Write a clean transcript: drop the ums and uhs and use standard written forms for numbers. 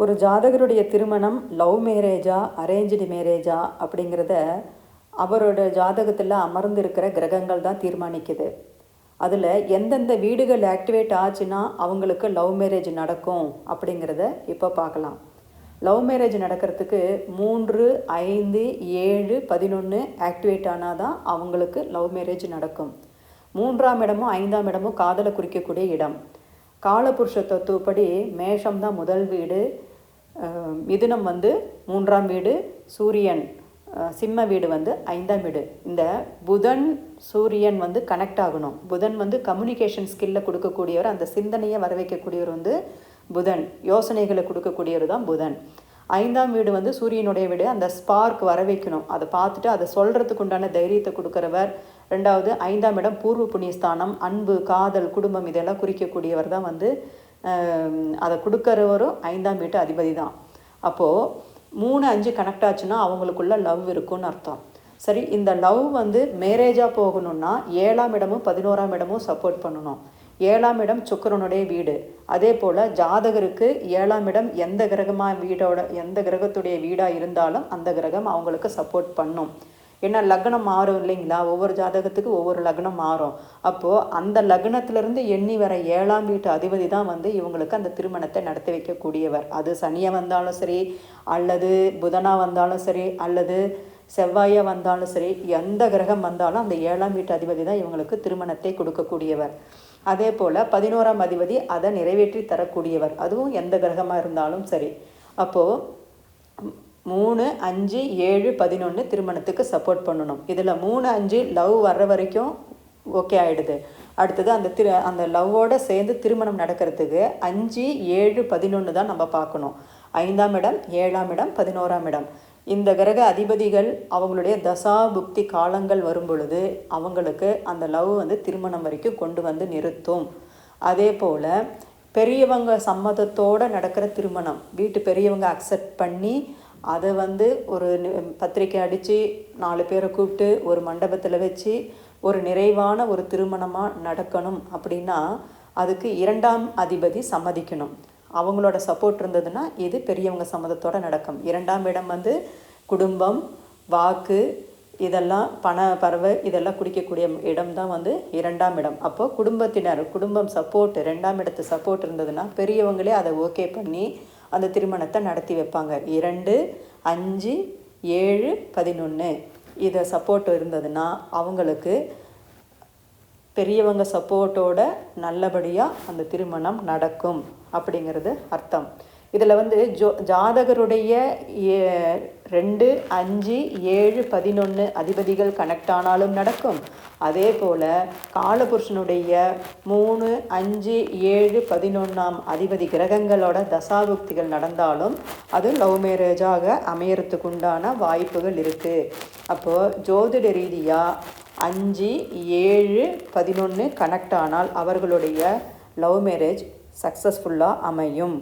ஒரு ஜாதகருடைய திருமணம் லவ் மேரேஜா அரேஞ்சு மேரேஜா அப்படிங்கிறத அவரோட ஜாதகத்தில் அமர்ந்திருக்கிற கிரகங்கள் தான் தீர்மானிக்குது. அதில் எந்தெந்த வீடுகள் ஆக்டிவேட் ஆச்சுன்னா அவங்களுக்கு லவ் மேரேஜ் நடக்கும் அப்படிங்கிறத இப்போ பார்க்கலாம். லவ் மேரேஜ் நடக்கிறதுக்கு 3, 5, 7, 11 ஆக்டிவேட் ஆனால் தான் அவங்களுக்கு லவ் மேரேஜ் நடக்கும். 3ஆம் இடமும் 5ஆம் இடமும் காதலை குறிக்கக்கூடிய இடம். காலபுருஷ தத்துவப்படி மேஷம் தான் முதல் வீடு, மிதுனம் 3ஆம் வீடு, சூரியன் சிம்ம வீடு 5ஆம் வீடு. இந்த புதன் சூரியன் கனெக்ட் ஆகணும். புதன் கம்யூனிகேஷன் ஸ்கில்லை கொடுக்கக்கூடியவர், அந்த சிந்தனையை வர வைக்கக்கூடியவர் புதன், யோசனைகளை கொடுக்கக்கூடியவர் தான் புதன். 5ஆம் வீடு சூரியனுடைய வீடு, அந்த ஸ்பார்க் வர வைக்கணும். அதை பார்த்துட்டு அதை சொல்கிறதுக்கு உண்டான தைரியத்தை கொடுக்குறவர். 2வது 5ஆம் இடம் பூர்வ புண்ணியஸ்தானம், அன்பு, காதல், குடும்பம் இதெல்லாம் குறிக்கக்கூடியவர் தான் அதை கொடுக்குறவரும் 5ஆம் வீட்டு அதிபதி தான். அப்போது 3, 5 கனெக்ட் ஆச்சுன்னா அவங்களுக்குள்ள லவ் இருக்குன்னு அர்த்தம். சரி, இந்த லவ் மேரேஜாக போகணுன்னா 7ஆம் இடமும் 11ஆம் இடமும் சப்போர்ட் பண்ணணும். 7ஆம் இடம் சுக்கிரனுடைய வீடு. அதே போல் ஜாதகருக்கு 7ஆம் இடம் எந்த கிரகத்துடைய வீடாக இருந்தாலும் அந்த கிரகம் அவங்களுக்கு சப்போர்ட் பண்ணும். ஏன்னா லக்னம் மாறும் இல்லைங்களா, ஒவ்வொரு ஜாதகத்துக்கு ஒவ்வொரு லக்னம் மாறும். அப்போது அந்த லக்னத்திலிருந்து எண்ணி வர 7ஆம் வீட்டு அதிபதி தான் இவங்களுக்கு அந்த திருமணத்தை நடத்தி வைக்கக்கூடியவர். அது சனியாக வந்தாலும் சரி, அல்லது புதனாக வந்தாலும் சரி, அல்லது செவ்வாயாக வந்தாலும் சரி, எந்த கிரகம் வந்தாலும் அந்த 7ஆம் வீட்டு அதிபதி தான் இவங்களுக்கு திருமணத்தை கொடுக்கக்கூடியவர். அதே போல் 11ஆம் அதிபதி அதை நிறைவேற்றி தரக்கூடியவர், அதுவும் எந்த கிரகமாக இருந்தாலும் சரி. அப்போது 3, 5, 7, 11 திருமணத்துக்கு சப்போர்ட் பண்ணணும். இதில் 3, 5 லவ் வர்ற வரைக்கும் ஓகே ஆகிடுது. அடுத்தது அந்த லவ்வோடு சேர்ந்து திருமணம் நடக்கிறதுக்கு 5, 7, 11 தான் நம்ம பார்க்கணும். 5ஆம் இடம், 7ஆம் இடம், 11ஆம் இடம். இந்த கிரக அதிபதிகள் அவங்களுடைய தசா புக்தி காலங்கள் வரும் பொழுது அவங்களுக்கு அந்த லவ் திருமணம் வரைக்கும் கொண்டு நிறுத்தும். அதே போல் பெரியவங்க சம்மதத்தோடு நடக்கிற திருமணம், வீட்டு பெரியவங்க அக்செப்ட் பண்ணி அதை ஒரு பத்திரிக்கை அடித்து 4 பேரை கூப்பிட்டு ஒரு மண்டபத்தில் வச்சு ஒரு நிறைவான ஒரு திருமணமாக நடக்கணும் அப்படின்னா அதுக்கு 2ஆம் அதிபதி சம்மதிக்கணும். அவங்களோட சப்போர்ட் இருந்ததுன்னா இது பெரியவங்க சம்மதத்தோடு நடக்கும். 2ஆம் இடம் குடும்பம், வாக்கு, இதெல்லாம் பண பறவை இதெல்லாம் குடிக்கக்கூடிய இடம் தான் 2ஆம் இடம். அப்போது குடும்பத்தினர், குடும்பம் சப்போர்ட், 2ஆம் இடத்து சப்போர்ட் இருந்ததுன்னா பெரியவங்களே அதை ஓகே பண்ணி அந்த திருமணத்தை நடத்தி வைப்பாங்க. 2, 5, 7, 11 இதை சப்போர்ட் இருந்ததுன்னா அவங்களுக்கு பெரியவங்க சப்போர்ட்டோட நல்லபடியாக அந்த திருமணம் நடக்கும் அப்படிங்கிறது அர்த்தம். இதில் ஜாதகருடைய 2, 5, 7, 11 அதிபதிகள் கனெக்ட் ஆனாலும் நடக்கும். அதே போல் காலபுருஷனுடைய 3, 5, 7, 11ஆம் அதிபதி கிரகங்களோட தசாபுக்திகள் நடந்தாலும் அது லவ் மேரேஜாக அமையறதுக்கு உண்டான வாய்ப்புகள் இருக்குது. அப்போது ஜோதிட ரீதியாக 5, 7, 11 கனெக்ட் ஆனால் அவர்களுடைய லவ் மேரேஜ் சக்ஸஸ்ஃபுல்லாக அமையும்.